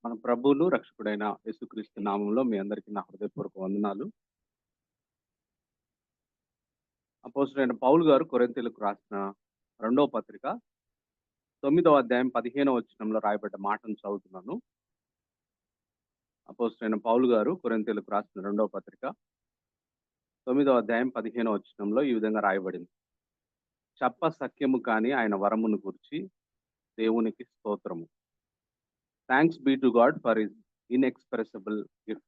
మన ప్రభువును, రక్షకుడైన యేసుక్రీస్తు నామంలో మీ అందరికీ నా హృదయపూర్వక వందనాలు. అపోస్తలుడైన పౌలు గారు కొరింథీయులకు రాసిన రెండవ పత్రిక 9వ అధ్యాయం 15వ వచనంలో రాయబడ్డ మాటను చదువుతున్నాను. అపోస్తలుడైన పౌలు గారు కొరింథీయులకు రాసిన రెండవ పత్రిక 9వ అధ్యాయం 15వ వచనంలో ఈ విధంగా రాయబడింది. చెప్ప సఖ్యము కాని ఆయన వరమును గూర్చి దేవునికి స్తోత్రము. Thanks be to God for his inexpressible gift.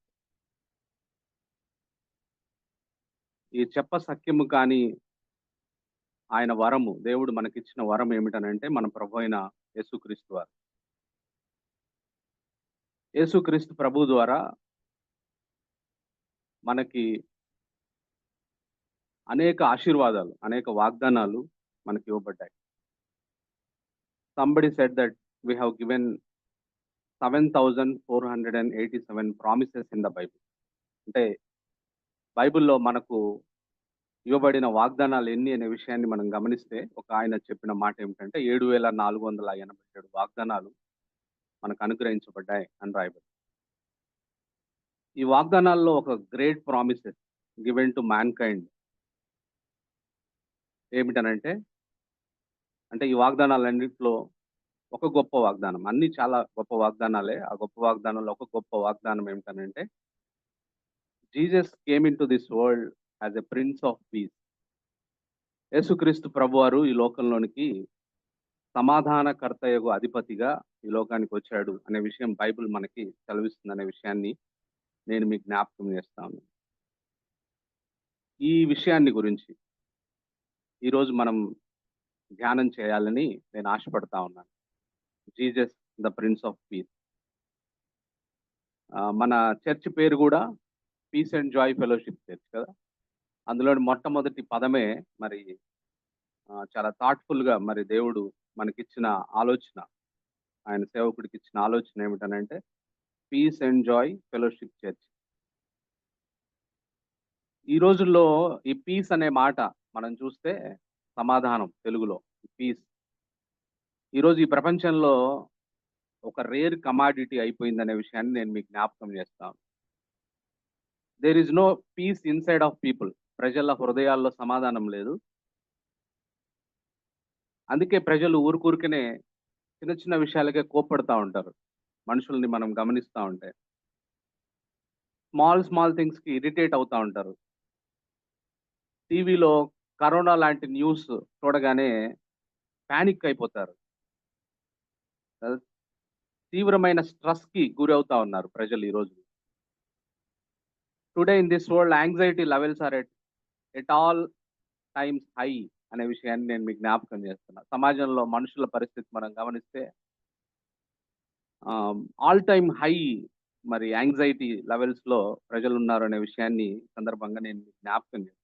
ఈ చెప్ప సఖ్యము కాని ఆయన వరము, దేవుడు మనకిచ్చిన వరం ఏమిటనంటే మన ప్రభువైన యేసుక్రీస్తు వారు. యేసుక్రీస్తు ప్రభువు ద్వారా మనకి అనేక ఆశీర్వాదాలు, అనేక వాగ్దానాలు మనకి ఇవ్వబడ్డాయి. Somebody said that we have given 7,487 promises in the Bible. అంటే బైబిల్‌లో మనకు ఇవ్వబడిన వాగ్దానాలు ఎన్ని అనే విషయాన్ని మనం గమనిస్తే, ఒక ఆయన చెప్పిన మాట ఏమిటంటే 7,487 వాగ్దానాలు మనకు అనుగ్రహించబడ్డాయి అని రాయబడింది. ఈ వాగ్దానాల్లో ఒక great promises given to mankind ఏమిటనంటే, అంటే ఈ వాగ్దానాలన్నిట్లో ఒక గొప్ప వాగ్దానం. అన్నీ చాలా గొప్ప వాగ్దానాలే. ఆ గొప్ప వాగ్దానంలో ఒక గొప్ప వాగ్దానం ఏమిటనంటే, Jesus came into this world as a prince of peace. యేసుక్రీస్తు ప్రభువారు ఈ లోకంలోనికి సమాధానకర్తయగు అధిపతిగా ఈ లోకానికి వచ్చాడు అనే విషయం బైబిల్ మనకి సెలవిస్తుందనే విషయాన్ని నేను మీకు జ్ఞాపకం చేస్తాను. ఈ విషయాన్ని గురించి ఈరోజు మనం ధ్యానం చేయాలని నేను ఆశపడతా ఉన్నాను. Jesus the Prince of Peace. మన చర్చ్ పేరు కూడా Peace and Joy fellowship Church కదా. అందులోని మొట్టమొదటి పదమే మరి చాలా థాట్‌ఫుల్‌గా మరి దేవుడు మనకిచ్చిన ఆలోచన, ఆయన సేవకుడికి ఇచ్చిన ఆలోచన ఏమిటనంటే peace and Joy fellowship church. ఈ రోజుల్లో ఈ పీస్ అనే మాట మనం చూస్తే సమాధానం తెలుగులో పీస్. ఈరోజు ఈ ప్రపంచంలో ఒక రేర్ కమాడిటీ అయిపోయిందనే విషయాన్ని నేను మీకు జ్ఞాపకం చేస్తాను. There is no peace inside of people. ప్రజల హృదయాల్లో సమాధానం లేదు. అందుకే ప్రజలు ఊరుకూరికనే చిన్న చిన్న విషయాలకే కోప్పడతా ఉంటారు. మనుషుల్ని మనం గమనిస్తా ఉంటే. స్మాల్ థింగ్స్‌కి ఇరిటేట్ అవుతా ఉంటారు. టీవీలో కరోనా లాంటి న్యూస్ చూడగానే పానిక్ అయిపోతారు. తీవ్రమైన స్ట్రెస్‌కి గురవుతా ఉన్నారు ప్రజలు ఈరోజు. Today in this world anxiety levels are at all times high అనే విషయాన్ని నేను మీకు జ్ఞాపకం చేస్తున్నా. సమాజంలో మనుషుల పరిస్థితి మనం గమనిస్తే ఆల్ టైమ్ హై మరి యాంగ్జైటీ లెవెల్స్‌లో ప్రజలున్నారు అనే విషయాన్ని సందర్భంగా నేను మీకు జ్ఞాపకం చేస్తున్నాను.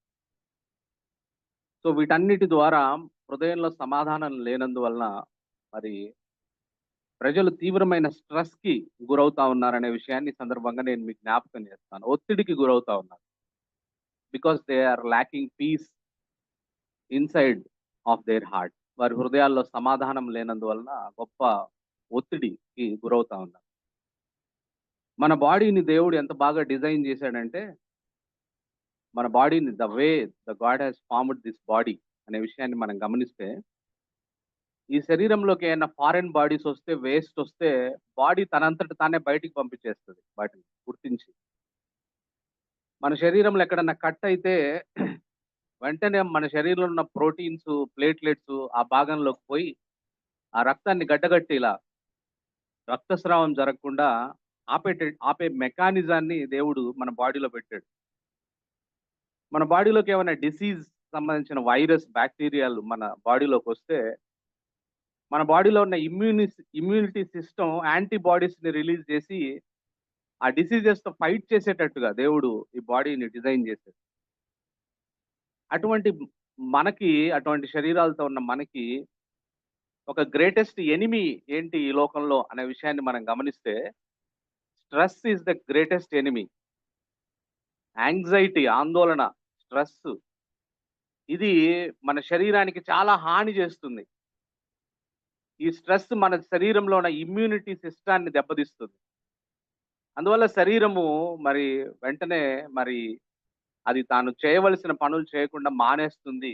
సో వీటన్నిటి ద్వారా హృదయంలో సమాధానం లేనందువలన మరి ప్రజలు తీవ్రమైన స్ట్రెస్‌కి గురవుతా ఉన్నారనే విషయాన్ని సందర్భంగా నేను మీకు జ్ఞాపకం చేస్తాను. ఒత్తిడికి గురవుతా ఉన్నారు. Because they are lacking peace inside of their heart. వారి హృదయాల్లో సమాధానం లేనందువలన గొప్ప ఒత్తిడికి గురవుతా ఉన్నారు. మన బాడీని దేవుడు ఎంత బాగా డిజైన్ చేశాడంటే, మన బాడీని the God has formed this body అనే విషయాన్ని మనం గమనిస్తే, ఈ శరీరంలోకి ఏమైనా ఫారెన్ బాడీస్ వస్తే, వేస్ట్ వస్తే బాడీ తనంతట తానే బయటికి పంపించేస్తది వాటిని గుర్తించి. మన శరీరంలో ఎక్కడన్నా కట్ అయితే వెంటనే మన శరీరంలో ఉన్న ప్రోటీన్స్, ప్లేట్లెట్స్ ఆ భాగంలోకి పోయి ఆ రక్తాన్ని గడ్డగట్టి ఇలా రక్తస్రావం జరగకుండా ఆపే మెకానిజాన్ని దేవుడు మన బాడీలో పెట్టాడు. మన బాడీలోకి ఏమైనా డిసీజ్ సంబంధించిన వైరస్, బ్యాక్టీరియాలు మన బాడీలోకొస్తే, మన బాడీలో ఉన్న ఇమ్యూనిటీ సిస్టమ్ యాంటీబాడీస్‌ని రిలీజ్ చేసి, ఆ డిసీజెస్‌తో ఫైట్ చేసేటట్టుగా దేవుడు ఈ బాడీని డిజైన్ చేశాడు. అటువంటి మనకి, అటువంటి శరీరాలతో ఉన్న మనకి ఒక గ్రేటెస్ట్ ఎనిమీ ఏంటి ఈ లోకంలో అనే విషయాన్ని మనం గమనిస్తే, stress is the greatest enemy. Anxiety, ఆందోళన, స్ట్రెస్ ఇది మన శరీరానికి చాలా హాని చేస్తుంది. ఈ స్ట్రెస్ మన శరీరంలో ఉన్న ఇమ్యూనిటీ సిస్టాన్ని దెబ్బతీస్తుంది. అందువల్ల శరీరము మరి వెంటనే మరి అది తాను చేయవలసిన పనులు చేయకుండా మానేస్తుంది.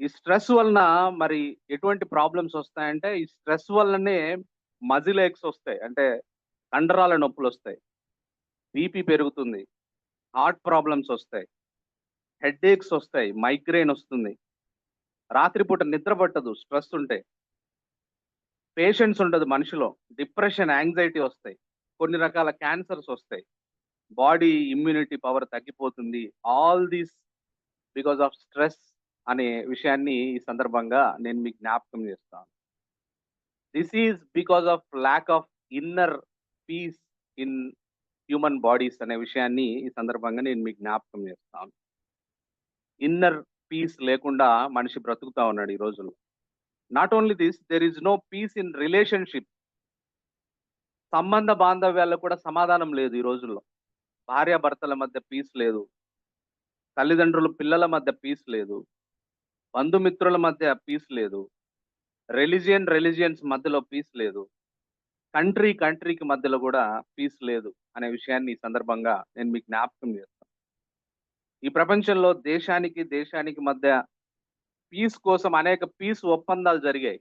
ఈ స్ట్రెస్ వలన మరి ఎటువంటి ప్రాబ్లమ్స్ వస్తాయంటే, ఈ స్ట్రెస్ వల్లనే మజిల్ ఏక్స్ వస్తాయి. అంటే కండరాల నొప్పులొస్తాయి. బీపీ పెరుగుతుంది. హార్ట్ ప్రాబ్లమ్స్ వస్తాయి. హెడ్‌ఏక్స్ వస్తాయి. మైగ్రేన్ వస్తుంది. రాత్రిపూట నిద్ర పట్టదు స్ట్రెస్ ఉంటే. పేషెన్స్ ఉండదు మనిషిలో. డిప్రెషన్, యాంగ్జైటీ వస్తాయి. కొన్ని రకాల క్యాన్సర్స్ వస్తాయి. బాడీ ఇమ్యూనిటీ పవర్ తగ్గిపోతుంది. All these because of stress అనే విషయాన్ని ఈ సందర్భంగా నేను మీకు జ్ఞాపకం చేస్తాను. This is because of lack of inner peace in human bodies అనే విషయాన్ని ఈ సందర్భంగా నేను మీకు జ్ఞాపకం చేస్తాను. ఇన్నర్ పీస్ లేకుండా మనిషి బ్రతుకుతా ఉన్నాడు ఈ రోజుల్లో. Not only this, there is no peace in relationship. సంబంధ బాంధవ్యాల్లో కూడా సమాధానం లేదు ఈ రోజుల్లో. భార్యాభర్తల మధ్య పీస్ లేదు. తల్లిదండ్రులు పిల్లల మధ్య పీస్ లేదు. బంధుమిత్రుల మధ్య పీస్ లేదు. రిలిజియన్స్ మధ్యలో పీస్ లేదు. కంట్రీకి మధ్యలో కూడా పీస్ లేదు అనే విషయాన్ని ఈ సందర్భంగా నేను మీకు జ్ఞాపకం చేస్తాను. ఈ ప్రపంచంలో దేశానికి మధ్య పీస్ కోసం అనేక పీస్ ఒప్పందాలు జరిగాయి.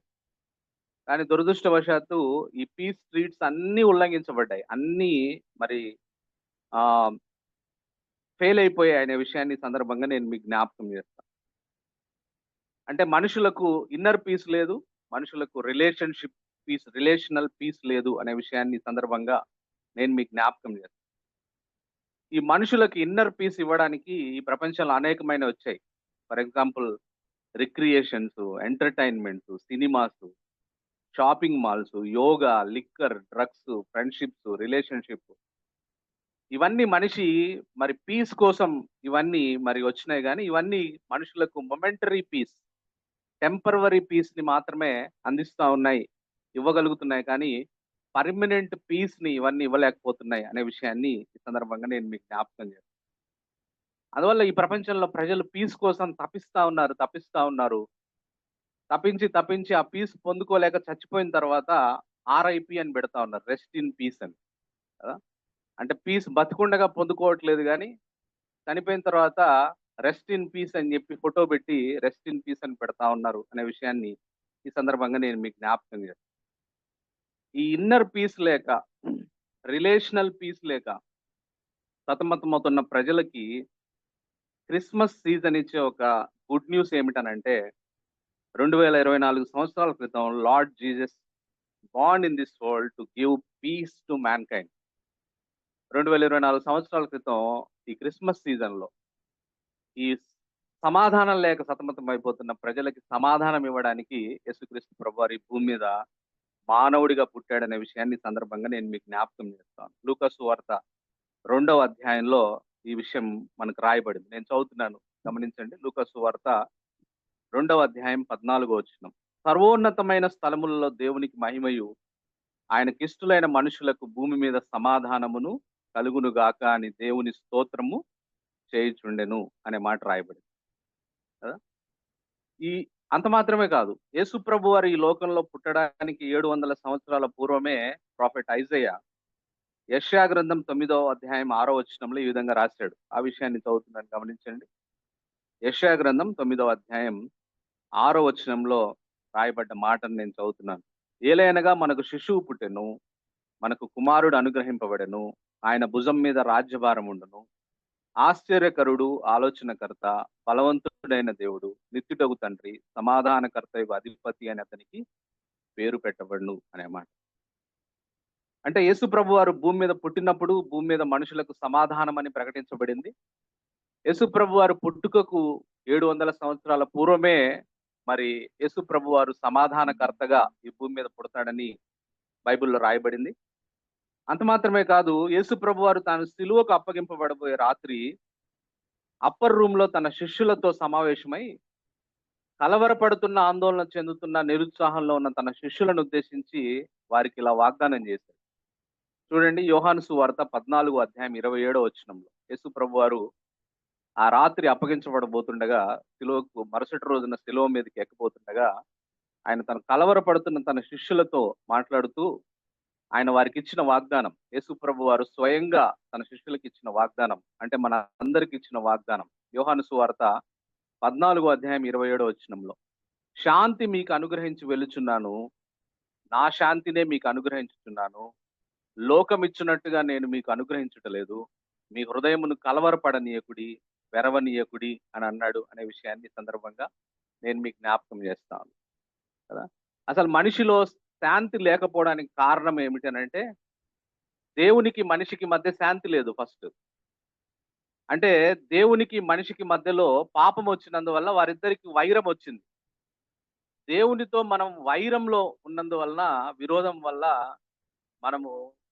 కానీ దురదృష్టవశాత్తు ఈ పీస్ ట్రీట్స్ అన్నీ ఉల్లంఘించబడ్డాయి. అన్నీ మరి ఆహ్, ఫెయిల్ అయిపోయాయి అనే విషయాన్ని ఈ సందర్భంగా నేను మీకు జ్ఞాపకం చేస్తాను. అంటే మనుషులకు ఇన్నర్ పీస్ లేదు. మనుషులకు రిలేషనల్ పీస్ లేదు అనే విషయాన్ని ఈ సందర్భంగా నేను మీకు జ్ఞాపకం చేస్తాను. ఈ మనుషులకి ఇన్నర్ పీస్ ఇవ్వడానికి ఈ ప్రపంచంలో అనేకమైనవొచ్చాయి. For example recreations, entertainments, cinemas, shopping malls, yoga, liquor, drugs, friendships, relationship ఇవన్నీ మనిషి మరి పీస్ కోసం ఇవన్నీ మరి వచ్చినాయి గానీ, ఇవన్నీ మనుషులకు మొమెంటరీ పీస్, టెంపరవరీ పీస్‌ని మాత్రమే అందిస్తా ఉన్నాయి. ఇవ్వగలుగుతున్నాయి కానీ, పర్మనెంట్ పీస్‌ని ఇవన్నీ ఇవ్వలేకపోతున్నాయి అనే విషయాన్ని ఈ సందర్భంగా నేను మీకు జ్ఞాపకం చేస్తాను. అందువల్ల ఈ ప్రపంచంలో ప్రజలు పీస్ కోసం తపిస్తా ఉన్నారు. తపించి ఆ పీస్ పొందుకోలేక చచ్చిపోయిన తర్వాత ఆర్ఐపీ అని పెడతా ఉన్నారు. రెస్ట్ ఇన్ పీస్ అని. కదా! అంటే పీస్ బతికుండగా పొందుకోవట్లేదు గానీ, చనిపోయిన తర్వాత రెస్ట్ ఇన్ పీస్ అని చెప్పి ఫోటో పెట్టి రెస్ట్ ఇన్ పీస్ అని పెడతా ఉన్నారు అనే విషయాన్ని ఈ సందర్భంగా నేను మీకు జ్ఞాపకం చేస్తాను. ఈ ఇన్నర్ పీస్ లేక, రిలేషనల్ పీస్ లేక సతమతమవుతున్న ప్రజలకి క్రిస్మస్ సీజన్ ఇచ్చే ఒక గుడ్ న్యూస్ ఏమిటనంటే 2024 సంవత్సరాల క్రితం lord Jesus Born in this world to give piece to mankind. 2024 సంవత్సరాల క్రితం ఈ క్రిస్మస్ సీజన్‌లో ఈ సమాధానం లేక సతమతమైపోతున్న ప్రజలకి సమాధానం ఇవ్వడానికి యేసుక్రీస్తు ప్రభువారు ఈ భూమి మీద మానవుడిగా పుట్టాడనే విషయాన్ని ఈ సందర్భంగా నేను మీకు జ్ఞాపకం చేస్తాను. లూకా సువార్త 2వ అధ్యాయంలో ఈ విషయం మనకు రాయబడింది. నేను చదువుతున్నాను గమనించండి. లూకా సువార్త 2వ అధ్యాయం 14వ వచనం. సర్వోన్నతమైన స్థలములలో దేవునికి మహిమయు, ఆయనకిష్టులైన మనుషులకు భూమి మీద సమాధానమును కలుగునుగాక అని దేవుని స్తోత్రము చేయుచుండెను అనే మాట రాయబడింది. కదా! ఈ అంత మాత్రమే కాదు. యేసు ప్రభువారు ఈ లోకంలో పుట్టడానికి 700 సంవత్సరాల పూర్వమే ప్రొఫెట్ ఐజయా యెషయా గ్రంథం 9వ అధ్యాయం 6వ వచనంలో ఈ విధంగా రాశాడు. ఆ విషయాన్ని చదువుతున్నాను గమనించండి. యెషయా గ్రంథం 9వ అధ్యాయం 6వ వచనంలో రాయబడ్డ మాటను నేను చదువుతున్నాను. ఏలయనగా మనకు శిశువు పుట్టెను, మనకు కుమారుడు అనుగ్రహింపబడెను, ఆయన భుజం మీద రాజ్యభారం ఉండును. ఆశ్చర్యకరుడు, ఆలోచనకర్త, బలవంతుడైన దేవుడు, నిత్యుడగు తండ్రి, సమాధానకర్తయగు అధిపతి అని అతనికి పేరు పెట్టబడును అనే మాట. అంటే యేసు ప్రభువారు భూమి మీద పుట్టినప్పుడు భూమి మీద మనుషులకు సమాధానం అని ప్రకటించబడింది. యేసు ప్రభువారు పుట్టుకకు 700 సంవత్సరాల పూర్వమే మరి యేసు ప్రభువారు సమాధానకర్తగా ఈ భూమి మీద పుడతాడని బైబిల్‌లో రాయబడింది. అంత మాత్రమే కాదు, యేసు ప్రభువారు తాను సిలువకు అప్పగింపబడబోయే రాత్రి అప్పర్ రూమ్‌లో తన శిష్యులతో సమావేశమై కలవరపడుతున్న, ఆందోళన చెందుతున్న, నిరుత్సాహంలో ఉన్న తన శిష్యులను ఉద్దేశించి వారికి ఇలా వాగ్దానం చేశాడు. చూడండి యోహాను సువార్త 14వ అధ్యాయం 27వ వచనంలో యేసు ప్రభువారు ఆ రాత్రి అప్పగించబడబోతుండగా మరుసటి రోజున శిలువ మీదకి ఎక్కబోతుండగా ఆయన తన కలవరపడుతున్న తన శిష్యులతో మాట్లాడుతూ ఆయన వారికి ఇచ్చిన వాగ్దానం. యేసు ప్రభు వారు స్వయంగా తన శిష్యులకు ఇచ్చిన వాగ్దానం. అంటే మన అందరికి ఇచ్చిన వాగ్దానం. యోహాను సువార్త 14 అధ్యాయం 27 వచనంలో, శాంతి మీకు అనుగ్రహించి వెళ్ళుచున్నాను, నా శాంతినే మీకు అనుగ్రహించుచున్నాను. లోకమిచ్చునట్టుగా నేను మీకు అనుగ్రహించుటలేదు. మీ హృదయమును కలవరపడనీయకుడి, వెరవనీయకుడి అని అన్నాడు అనే విషయాన్ని ఈ సందర్భంగా నేను మీకు జ్ఞాపకం చేస్తాను కదా. అసలు మనిషిలో శాంతి లేకపోవడానికి కారణం ఏమిటనంటే, దేవునికి మనిషికి మధ్య శాంతి లేదు ఫస్ట్. అంటే దేవునికి మనిషికి మధ్యలో పాపం వచ్చినందువల్ల వారిద్దరికి వైరం వచ్చింది. దేవునితో మనం వైరంలో ఉన్నందువలన, విరోధం వల్ల మనము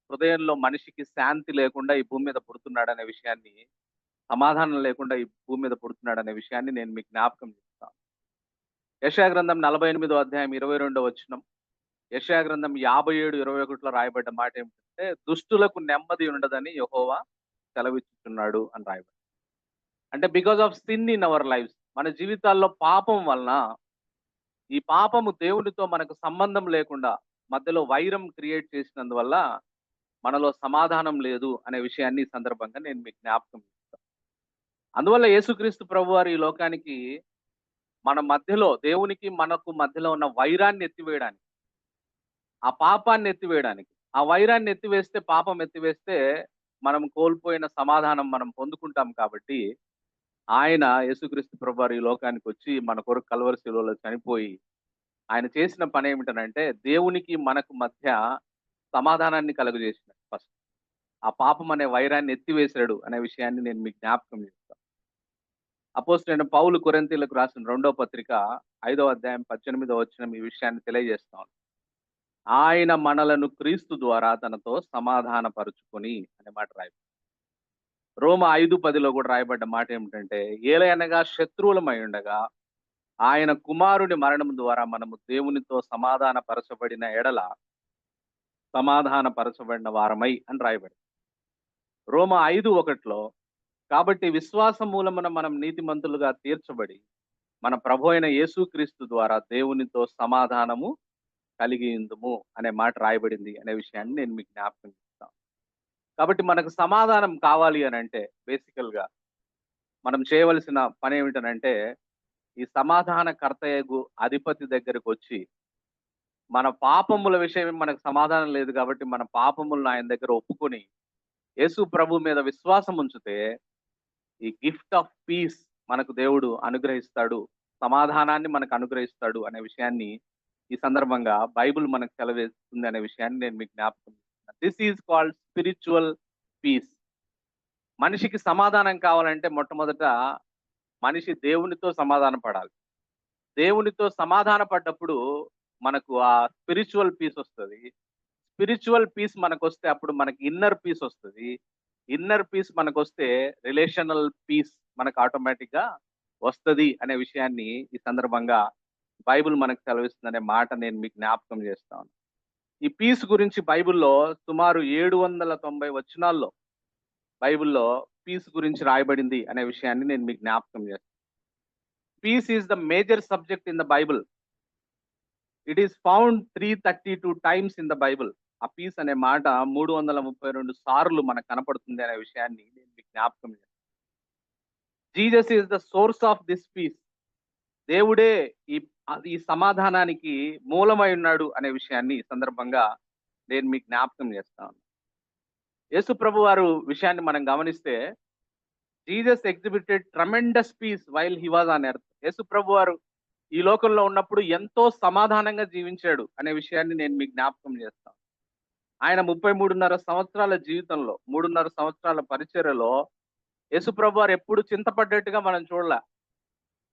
హృదయంలో మనిషికి శాంతి లేకుండా ఈ భూమి మీద పుడుతున్నాడనే విషయాన్ని, సమాధానం లేకుండా ఈ భూమి మీద పుడుతున్నాడనే విషయాన్ని నేను మీకు జ్ఞాపకం చేస్తాను. యెషయా గ్రంథం 48 అధ్యాయం 22 వచనం, యెషయా గ్రంథం 57:21లో రాయబడ్డ మాట ఏమిటంటే, దుష్టులకు నెమ్మది ఉండదని యెహోవా సెలవిచ్చుచున్నాడు అని రాయబడింది. అంటే because of sin in our lives, మన జీవితాల్లో పాపం వలన, ఈ పాపము దేవునితో మనకు సంబంధం లేకుండా మధ్యలో వైరం క్రియేట్ చేసినందువల్ల మనలో సమాధానం లేదు అనే విషయాన్ని ఈ సందర్భంగా నేను మీకు జ్ఞాపకం చేస్తాను. అందువల్ల యేసుక్రీస్తు ప్రభువారు ఈ లోకానికి మన మధ్యలో, దేవునికి మనకు మధ్యలో ఉన్న వైరాన్ని ఎత్తివేయడానికి, ఆ పాపాన్ని ఎత్తివేయడానికి, ఆ వైరాన్ని ఎత్తివేస్తే, పాపం ఎత్తివేస్తే మనం కోల్పోయిన సమాధానం మనం పొందుకుంటాం కాబట్టి, ఆయన యేసుక్రీస్తు ప్రభువారు ఈ లోకానికి వచ్చి మన కొరకు కల్వరి శిలువలో చనిపోయి, ఆయన చేసిన పని ఏమిటనంటే, దేవునికి మనకు మధ్య సమాధానాన్ని కలుగజేసినాడు ఫస్ట్. ఆ పాపం అనే వైరాన్ని ఎత్తివేశాడు అనే విషయాన్ని నేను మీకు జ్ఞాపకం చేస్తాను. అపోస్తలుడైన పౌలు కొరింథీయులకు రాసిన 2వ పత్రిక 5 అధ్యాయం 18 వచనం ఈ విషయాన్ని తెలియజేస్తాను. ఆయన మనలను క్రీస్తు ద్వారా తనతో సమాధానపరుచుకొని అనే మాట రాయబడింది. రోమ 5:10లో కూడా రాయబడ్డ మాట ఏమిటంటే, ఏలయనగా శత్రువులమై ఉండగా ఆయన కుమారుని మరణం ద్వారా మనము దేవునితో సమాధానపరచబడిన ఎడల సమాధానపరచబడిన వారమై అని రాయబడింది. రోమ 5:1లో, కాబట్టి విశ్వాస మూలమున మనం నీతిమంతులుగా తీర్చబడి మన ప్రభు అయిన యేసుక్రీస్తు ద్వారా దేవునితో సమాధానము కలిగి ఉందుము అనే మాట రాయబడింది అనే విషయాన్ని నేను మీకు జ్ఞాపకం చేస్తాను. కాబట్టి మనకు సమాధానం కావాలి అని అంటే, బేసికల్ గా మనం చేయవలసిన పని ఏమిటనంటే, ఈ సమాధాన కర్తయగు అధిపతి దగ్గరకు వచ్చి, మన పాపముల విషయం మనకు సమాధానం లేదు కాబట్టి మన పాపములను ఆయన దగ్గర ఒప్పుకొని యేసు ప్రభు మీద విశ్వాసం ఉంచితే, ఈ గిఫ్ట్ ఆఫ్ పీస్ మనకు దేవుడు అనుగ్రహిస్తాడు, సమాధానాన్ని మనకు అనుగ్రహిస్తాడు అనే విషయాన్ని ఈ సందర్భంగా బైబిల్ మనకు సెలవిస్తుంది అనే విషయాన్ని నేను మీకు జ్ఞాపకం చేస్తున్నాను. This is called spiritual peace. మనిషికి సమాధానం కావాలంటే మొట్టమొదట మనిషి దేవునితో సమాధాన పడాలి. దేవునితో సమాధాన పడ్డప్పుడు మనకు ఆ స్పిరిచువల్ పీస్ వస్తుంది. స్పిరిచువల్ పీస్ మనకు వస్తే అప్పుడు మనకి ఇన్నర్ పీస్ వస్తుంది. ఇన్నర్ పీస్ మనకు వస్తే రిలేషనల్ పీస్ మనకు ఆటోమేటిక్ గా వస్తుంది అనే విషయాన్ని ఈ సందర్భంగా బైబిల్ మనకు సెలవిస్తుందనే మాట నేను మీకు జ్ఞాపకం చేస్తాను. ఈ పీస్ గురించి బైబిల్లో సుమారు 790 వచనాల్లో బైబిల్లో పీస్ గురించి రాయబడింది అనే విషయాన్ని నేను మీకు జ్ఞాపకం చేస్తాను. Peace is the major subject in the Bible. It is found 332 times in the Bible. ఆ పీస్ అనే మాట 332 సార్లు మనకు కనపడుతుంది అనే విషయాన్ని నేను మీకు జ్ఞాపకం చేస్తాను. Jesus is the source of this peace. దేవుడే ఈ సమాధానానికి మూలమై ఉన్నాడు అనే విషయాన్ని ఈ సందర్భంగా నేను మీకు జ్ఞాపకం చేస్తాను. యేసు ప్రభు వారు విషయాన్ని మనం గమనిస్తే, Jesus exhibited tremendous peace while he was on earth. యేసు ప్రభు వారు ఈ లోకంలో ఉన్నప్పుడు ఎంతో సమాధానంగా జీవించాడు అనే విషయాన్ని నేను మీకు జ్ఞాపకం చేస్తాను. ఆయన 33.5 సంవత్సరాల జీవితంలో, 3.5 సంవత్సరాల పరిచర్యలో యేసు ప్రభు వారు ఎప్పుడు చింతపడ్డట్టుగా మనం చూడలే.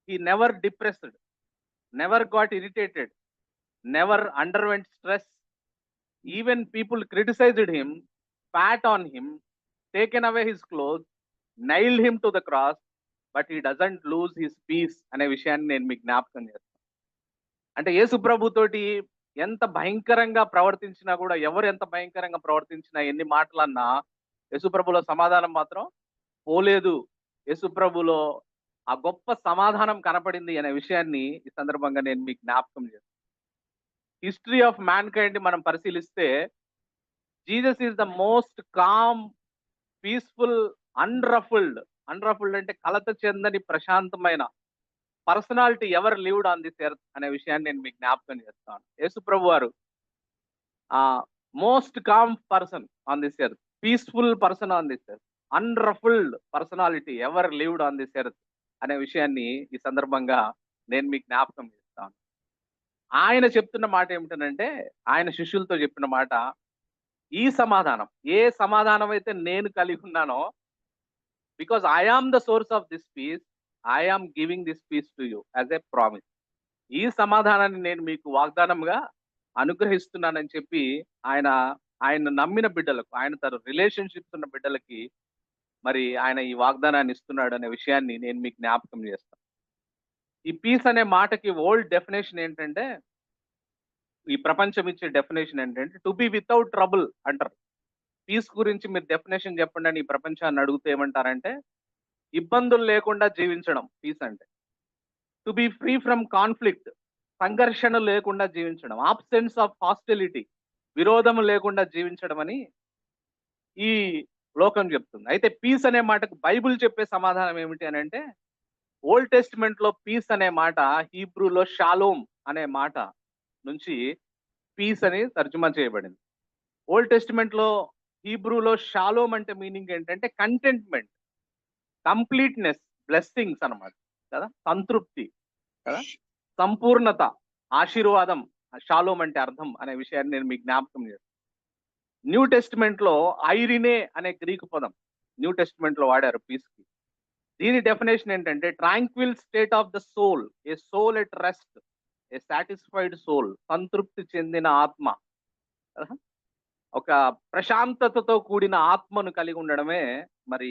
He never depressed, never got irritated, never underwent stress. Even people criticised him, spat on him, taken away his clothes, nailed him to the cross, but he doesn't lose his peace అనే విషయాన్ని నేను మీకు జ్ఞాపకం చేస్తాను. అంటే యేసు ప్రభు తోటి ఎంత భయంకరంగా ప్రవర్తించినా కూడా, ఎవరు ఎంత భయంకరంగా ప్రవర్తించినా, ఎన్ని మాటలన్నా యేసు ప్రభులో సమాధానం మాత్రం పోలేదు. యేసు ప్రభులో ఆ గొప్ప సమాధానం కనపడింది అనే విషయాన్ని ఈ సందర్భంగా నేను మీకు జ్ఞాపకం చేస్తాను. హిస్టరీ ఆఫ్ మ్యాన్ కైండ్ మనం పరిశీలిస్తే, Jesus is the most calm, peaceful, unruffled అంటే కలత చెందని ప్రశాంతమైన personality ever lived on this earth అనే విషయాన్ని నేను మీకు జ్ఞాపకం చేస్తాను. యేసు ప్రభు వారు most calm person on this earth, peaceful person on this earth, unruffled personality ever lived on this earth అనే విషయాన్ని ఈ సందర్భంగా నేను మీకు జ్ఞాపకం చేస్తాను. ఆయన చెప్తున్న మాట ఏమిటనంటే, ఆయన శిష్యులతో చెప్పిన మాట, ఈ సమాధానం, ఏ సమాధానం అయితే నేను కలిగి ఉన్నానో, because I am the source of this peace, I am giving this peace to you as a promise. ఈ సమాధానాన్ని నేను మీకు వాగ్దానంగా అనుగ్రహిస్తున్నానని చెప్పి ఆయన నమ్మిన బిడ్డలకు, ఆయన తన రిలేషన్షిప్స్ ఉన్న బిడ్డలకి మరి ఆయన ఈ వాగ్దానాన్ని ఇస్తున్నాడు అనే విషయాన్ని నేను మీకు జ్ఞాపకం చేస్తాను. ఈ పీస్ అనే మాటకి ఓల్డ్ డెఫినేషన్ ఏంటంటే, ఈ ప్రపంచం ఇచ్చే డెఫినేషన్ ఏంటంటే టు బి వితౌట్ ట్రబుల్ అంటారు. పీస్ గురించి మీరు డెఫినేషన్ చెప్పండి అని ఈ ప్రపంచాన్ని అడిగితే ఏమంటారంటే, ఇబ్బందులు లేకుండా జీవించడం పీస్ అంటే. To be free from conflict, సంఘర్షణ లేకుండా జీవించడం. ఆబ్సెన్స్ ఆఫ్ హాస్టిలిటీ, విరోధం లేకుండా జీవించడం అని ఈ లోకం చెప్తుంది. అయితే పీస్ అనే మాటకు బైబిల్ చెప్పే సమాధానం ఏమిటి అని అంటే, ఓల్డ్ టెస్టిమెంట్ లో పీస్ అనే మాట హీబ్రూలో షాలోమ్ అనే మాట నుంచి పీస్ అని తర్జుమా చేయబడింది. ఓల్డ్ టెస్టిమెంట్ లో హీబ్రూలో షాలోమ్ అంటే మీనింగ్ ఏంటంటే కంటెంట్మెంట్, కంప్లీట్నెస్, బ్లెస్సింగ్స్ అన్నమాట కదా, సంతృప్తి కదా, సంపూర్ణత, ఆశీర్వాదం, షాలోమ్ అంటే అర్థం అనే విషయాన్ని నేను మీకు జ్ఞాపకం చేస్తాను. న్యూ టెస్టిమెంట్ లో ఐరినే అనే గ్రీకు పదం న్యూ టెస్టిమెంట్ లో వాడారు పీస్ కి. దీని డెఫినేషన్ ఏంటంటే tranquil state of the soul, a soul at rest, a satisfied soul, సంతృప్తి చెందిన ఆత్మ, ఒక ప్రశాంతతతో కూడిన ఆత్మను కలిగి ఉండడమే మరి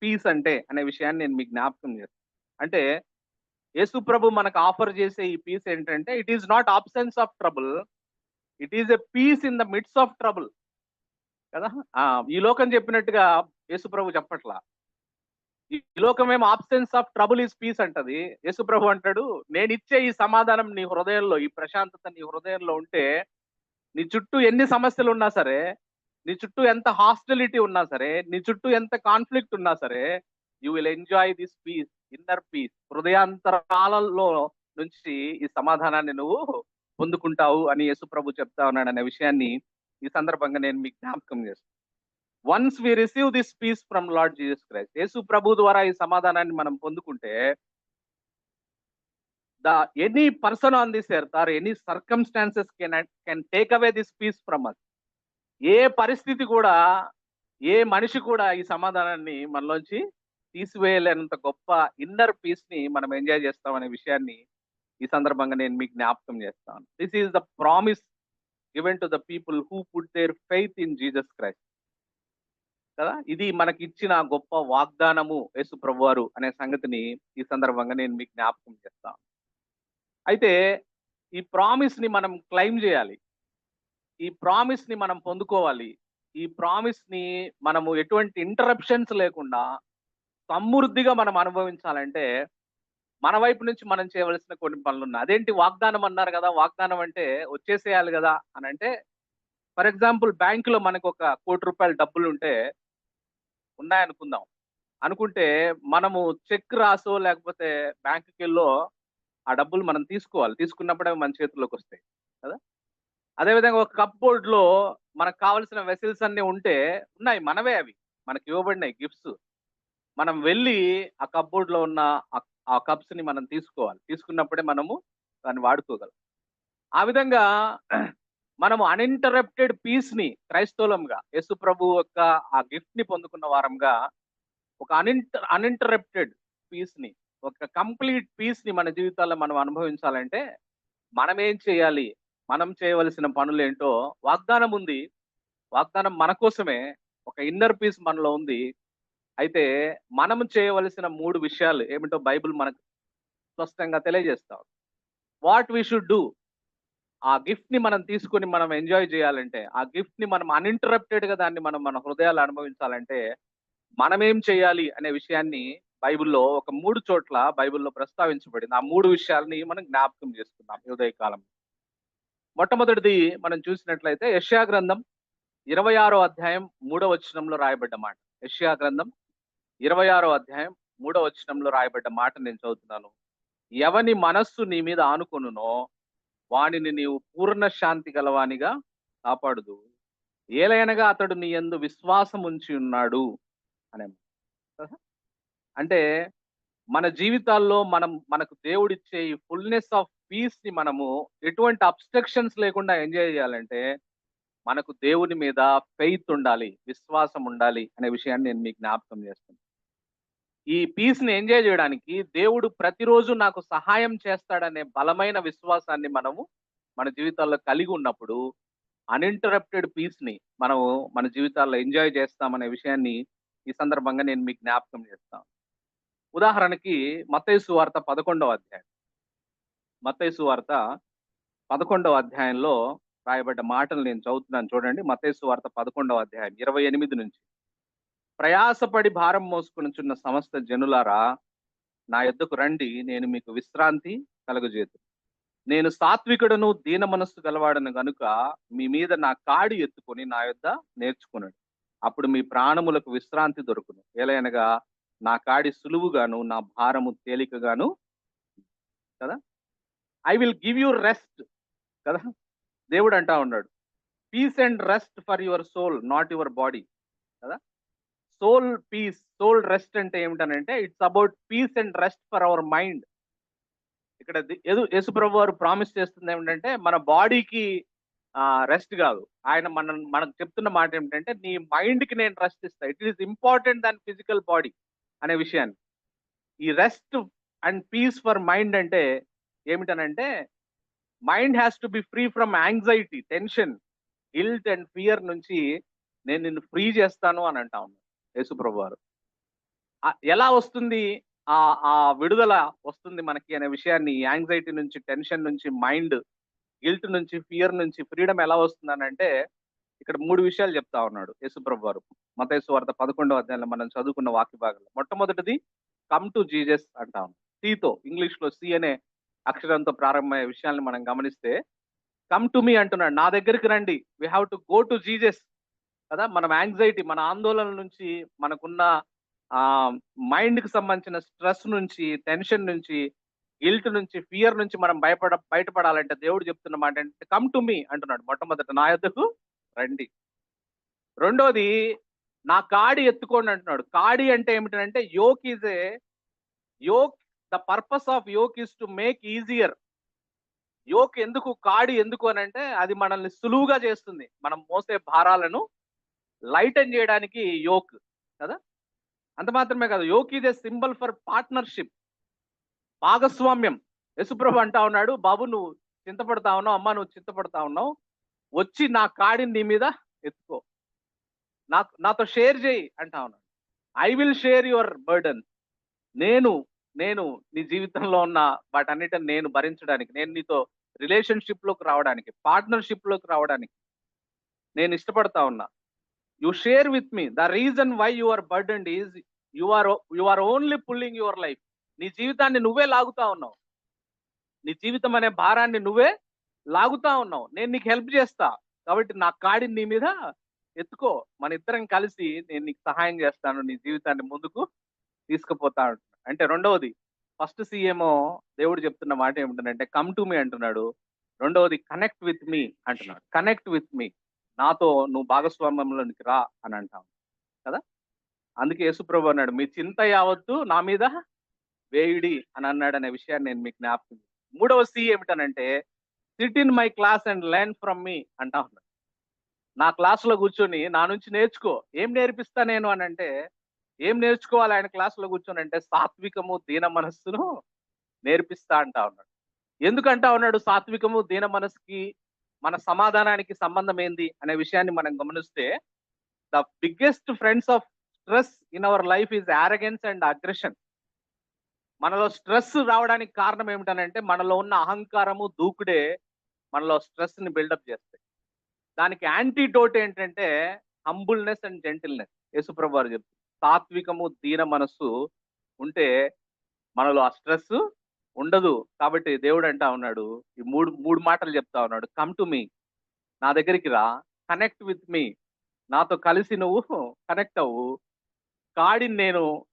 పీస్ అంటే అనే విషయాన్ని నేను మీకు జ్ఞాపకం చేస్తాను. అంటే యేసు ప్రభు మనకు ఆఫర్ చేసే ఈ పీస్ ఏంటంటే, it is not absence of trouble, it is a peace in the midst of trouble కదా. ఈ లోకం చెప్పినట్టుగా యేసు ప్రభు చెప్పట్లా. ఈ లోకం ఏమో absence of trouble is peace అంటది. యేసు ప్రభు అంటాడు, నేను ఇచ్చే ఈ సమాధానం నీ హృదయంలో, ఈ ప్రశాంతత నీ హృదయంలో ఉంటే, నీ చుట్టూ ఎన్ని సమస్యలు ఉన్నా సరే, నీ చుట్టూ ఎంత హాస్టిలిటీ ఉన్నా సరే, నీ చుట్టూ ఎంత కాన్ఫ్లిక్ట్ ఉన్నా సరే, you will enjoy this peace, inner peace. హృదయాంతరాలలో నుంచి ఈ సమాధానాన్ని నువ్వు పొందుకుంటావు అని యేసు ప్రభు చెప్తా ఉన్నాడు అనే విషయాన్ని ఈ సందర్భంగా నేను మీకు జ్ఞాపకం చేస్తాను. Once we receive this peace from Lord Jesus Christ, యేసు ప్రభు ద్వారా ఈ సమాధానాన్ని మనం పొందుకుంటే, any person on this earth or any circumstances can take away this peace from us. ఏ పరిస్థితి కూడా, ఏ మనిషి కూడా ఈ సమాధానాన్ని మనలోంచి తీసివేయలేనంత గొప్ప ఇన్నర్ పీస్ ని మనం ఎంజాయ్ చేస్తాం అనే విషయాన్ని ఈ సందర్భంగా నేను మీకు జ్ఞాపకం చేస్తాను. This is the promise given to the people who put their faith in Jesus Christ కదా. ఇది మనకి ఇచ్చిన గొప్ప వాగ్దానము యేసు ప్రభువారు అనే సంగతిని ఈ సందర్భంగా నేను మీకు జ్ఞాపకం చేస్తాను. అయితే ఈ ప్రామిస్ ని మనం క్లెయిమ్ చేయాలి, ఈ ప్రామిస్ ని మనం పొందుకోవాలి, ఈ ప్రామిస్ ని మనము ఎటువంటి ఇంటరప్షన్స్ లేకుండా సమృద్ధిగా మనం అనుభవించాలంటే మన వైపు నుంచి మనం చేయవలసిన కొన్ని పనులు ఉన్నాయి. అదేంటి వాగ్దానం అన్నారు కదా, వాగ్దానం అంటే వచ్చేసేయాలి కదా అని అంటే, ఫర్ ఎగ్జాంపుల్ బ్యాంకులో మనకు ఒక ₹1,00,00,000 డబ్బులు ఉన్నాయనుకుందాం. అనుకుంటే మనము చెక్ రాసో లేకపోతే బ్యాంకుకి వెళ్ళో ఆ డబ్బులు మనం తీసుకోవాలి. తీసుకున్నప్పుడే మన చేతుల్లోకి వస్తాయి కదా. అదేవిధంగా ఒక కప్ బోర్డ్ లో మనకు కావాల్సిన వెసిల్స్ అన్ని ఉన్నాయి, మనవే, అవి మనకి ఇవ్వబడినాయి గిఫ్ట్స్. మనం వెళ్ళి ఆ కప్ బోర్డ్ లో ఉన్న ఆ కప్స్ ని మనం తీసుకోవాలి. తీసుకున్నప్పుడే మనము దాన్ని వాడుకోగలం. ఆ విధంగా మనము అన్ఇంటరప్టెడ్ పీస్ ని క్రైస్తవులంగా, యేసు ప్రభు యొక్క ఆ గిఫ్ట్ ని పొందుకున్న వారంగా, ఒక అన్ఇంటరప్టెడ్ పీస్ ని, ఒక కంప్లీట్ పీస్ ని మన జీవితాల్లో మనం అనుభవించాలంటే మనం ఏం చేయాలి, మనం చేయవలసిన పనులు ఏంటో వాగ్దానం ఉంది. వాగ్దానం మన కోసమే, ఒక ఇన్నర్ పీస్ మనలో ఉంది. అయితే మనం చేయవలసిన 3 విషయాలు ఏమిటో బైబిల్ మనకు స్పష్టంగా తెలియజేస్తాం. వాట్ వీ షుడ్ డూ, ఆ గిఫ్ట్ ని మనం తీసుకొని మనం ఎంజాయ్ చేయాలంటే, ఆ గిఫ్ట్ ని మనం అన్ఇంటరప్టెడ్ గా దాన్ని మనం మన హృదయాలు అనుభవించాలంటే మనం ఏం చేయాలి అనే విషయాన్ని బైబిల్లో ఒక 3 చోట్ల బైబిల్లో ప్రస్తావించబడింది. ఆ 3 విషయాలని మనం జ్ఞాపకం చేసుకుందాం ఈ ఉదయకాలం. మొట్టమొదటిది మనం చూసినట్లయితే యెషయా గ్రంథం 26వ అధ్యాయం 3వ వచనంలో రాయబడ్డ మాట. యెషయా గ్రంథం 26వ అధ్యాయం 3వ వచనంలో రాయబడ్డ మాట నేను చదువుతున్నాను. ఎవని మనస్సు నీ మీద ఆనుకొనునో వానిని నీవు పూర్ణ శాంతి గలవానిగా కాపాడుదు. ఏలయనగా అతడు నీ యందు విశ్వాసం ఉంచి ఉన్నాడు అనే మాట. అంటే మన జీవితాల్లో మనకు దేవుడిచ్చే ఈ ఫుల్నెస్ ఆఫ్ పీస్ ని మనము ఎటువంటి అబ్స్ట్రక్షన్స్ లేకుండా ఎంజాయ్ చేయాలంటే మనకు దేవుని మీద ఫెయిత్ ఉండాలి, విశ్వాసం ఉండాలి అనే విషయాన్ని నేను మీకు జ్ఞాపకం చేస్తున్నాను. ఈ పీస్ ని ఎంజాయ్ చేయడానికి దేవుడు ప్రతిరోజు నాకు సహాయం చేస్తాడనే బలమైన విశ్వాసాన్ని మనము మన జీవితాల్లో కలిగి ఉన్నప్పుడు అన్ఇంటరప్టెడ్ పీస్ ని మనము మన జీవితాల్లో ఎంజాయ్ చేస్తామనే విషయాన్ని ఈ సందర్భంగా నేను మీకు జ్ఞాపకం చేస్తాను. ఉదాహరణకి మత్తయి సువార్త 11వ అధ్యాయం. మత్తయి సువార్త 11వ అధ్యాయంలో రాయబడ్డ మాటలు నేను చదువుతున్నాను చూడండి. మత్తయి సువార్త 11వ అధ్యాయం 28 నుంచి. ప్రయాసపడి భారం మోసుకొనుచున్న సమస్త జనులారా నా యొద్దకు రండి, నేను మీకు విశ్రాంతి కలుగజేతును. నేను సాత్వికుడను దీన మనస్సు గలవాడను గనుక మీ మీద నా కాడి ఎత్తుకొని నా యొద్ద నేర్చుకున్నాడు. అప్పుడు మీ ప్రాణములకు విశ్రాంతి దొరుకును. ఏలయనగా నా కాడి సులువుగాను నా భారము తేలికగాను కదా. I will give you rest కదా. దేవుడు అంటా ఉన్నాడు, peace and rest for your soul, not your body కదా. సోల్ పీస్, సోల్ రెస్ట్ అంటే ఏమిటనంటే it's about peace and rest for our mind. ఇక్కడ యేసుప్రభు వారు ప్రామిస్ చేస్తుంది ఏమిటంటే మన బాడీకి రెస్ట్ కాదు. ఆయన మనకు చెప్తున్న మాట ఏమిటంటే నీ మైండ్ కి నేను రెస్ట్ ఇస్తా. It is important than physical body అనే విషయాన్ని. ఈ rest and peace for mind అంటే ఏమిటనంటే mind has to be free from anxiety, tension, guilt and fear నుంచి నేను నిన్ను ఫ్రీ చేస్తాను అని అంటా ఉన్నాను యేసుప్రభు వారు. ఎలా వస్తుంది ఆ ఆ విడుదల వస్తుంది మనకి అనే విషయాన్ని, యాంగ్జైటీ నుంచి, టెన్షన్ నుంచి, మైండ్ గిల్ట్ నుంచి, ఫియర్ నుంచి ఫ్రీడమ్ ఎలా వస్తుందని అంటే ఇక్కడ 3 విషయాలు చెప్తా ఉన్నాడు యేసుప్రభు వారు. మత్తయి సువార్త 11వ అధ్యాయంలో మనం చదువుకున్న వాక్య భాగంలో మొట్టమొదటిది కమ్ టు జీసస్ అంటాం. సితో, ఇంగ్లీష్ లో సి అనే అక్షరంతో ప్రారంభమయ్యే విషయాన్ని మనం గమనిస్తే కమ్ టు మీ అంటున్నాడు, నా దగ్గరికి రండి. We have to go to Jesus కదా. మనం యాంగ్జైటీ, మన ఆందోళన నుంచి, మనకున్న మైండ్ కి సంబంధించిన స్ట్రెస్ నుంచి, టెన్షన్ నుంచి, గిల్ట్ నుంచి, ఫియర్ నుంచి మనం బయటపడాలంటే దేవుడు చెప్తున్న మాట అంటే కమ్ టు మీ అంటున్నాడు. మొట్టమొదట నా యొద్దకు రండి. రెండోది నా కాడి ఎత్తుకోండి అంటున్నాడు. కాడి అంటే ఏమిటంటే yoke is a yoke, the purpose of yoke is to make easier. Yoke ఎందుకు, కాడి ఎందుకు అని అంటే అది మనల్ని సులువుగా చేస్తుంది. మనం మోసే భారాలను లైటన్ చేయడానికి యోక్ కదా. అంత మాత్రమే కాదు, yoke is a symbol for partnership, భాగస్వామ్యం. యేసుప్రభు అంటా ఉన్నాడు, బాబు నువ్వు చింతపడతా ఉన్నావు, అమ్మ నువ్వు చింతపడతా ఉన్నావు, వచ్చి నా కాడిని నీ మీద ఎత్తుకో, నాతో షేర్ చేయి అంటా ఉన్నాడు. I will share your burden. నేను నీ జీవితంలో ఉన్న వాటన్నిటిని నేను భరించడానికి, నేను నీతో రిలేషన్షిప్ లోకి రావడానికి, పార్ట్నర్షిప్ లోకి రావడానికి నేను ఇష్టపడతా ఉన్నా. You share with me. The reason why you are burdened is you are only pulling your life. నీ జీవితాన్ని నువ్వే లాగుతా ఉన్నావు. నీ జీవితం అనే భారాన్ని నువ్వే లాగుతా ఉన్నావు. నేను నీకు హెల్ప్ చేస్తా, కాబట్టి నా కాడిని నీ మీద ఎత్తుకో, మన ఇద్దరం కలిసి నేను నీకు సహాయం చేస్తాను, నీ జీవితాన్ని ముందుకు తీసుకుపోతా ఉంటున్నాను. అంటే రెండవది, ఫస్ట్ సీఏమో దేవుడు చెప్తున్న మాట ఏమిటంటే కమ్ టు మీ అంటున్నాడు. రెండవది కనెక్ట్ విత్ మీ అంటున్నాడు. కనెక్ట్ విత్ మీ, నాతో నువ్వు భాగస్వామ్యంలోనికి రా అని అంటాం కదా. అందుకే యేసుప్రభు అన్నాడు, మీ చింత యావత్తు నా మీద వేయుడి అని అన్నాడు అనే విషయాన్ని నేను మీకు జ్ఞాపకం. మూడవ సి ఏమిటనంటే sit in my class and learn from me అంటా ఉన్నాడు. నా క్లాసులో కూర్చొని నా నుంచి నేర్చుకో. ఏం నేర్పిస్తా నేను అని అంటే, ఏం నేర్చుకోవాలి ఆయన క్లాసులో కూర్చొని అంటే సాత్వికము దీన మనస్సును నేర్పిస్తా అంటా ఉన్నాడు. ఎందుకంటా ఉన్నాడు సాత్వికము దీన మనస్సుకి మన సమాధానానికి సంబంధం ఏంది అనే విషయాన్ని మనం గమనిస్తే, the biggest friends of stress in our life is arrogance and aggression. మనలో స్ట్రెస్ రావడానికి కారణం ఏమిటనంటే మనలో ఉన్న అహంకారము, దూకుడే మనలో స్ట్రెస్ ని బిల్డప్ చేస్తాయి. దానికి యాంటీడోట్ ఏంటంటే హంబుల్నెస్ అండ్ జెంటిల్నెస్. యేసుప్రభు వారు చెప్తారు, సాత్వికము దీన మనస్సు ఉంటే మనలో ఆ స్ట్రెస్ ఉండదు. కాబట్టి దేవుడు అంటా ఉన్నాడు, ఈ మూడు మాటలు చెప్తా ఉన్నాడు. కమ్ టు మీ, నా దగ్గరికి రా. కనెక్ట్ విత్ మీ, నాతో కలిసి నువ్వు కనెక్ట్ అవ్వు. కాడిని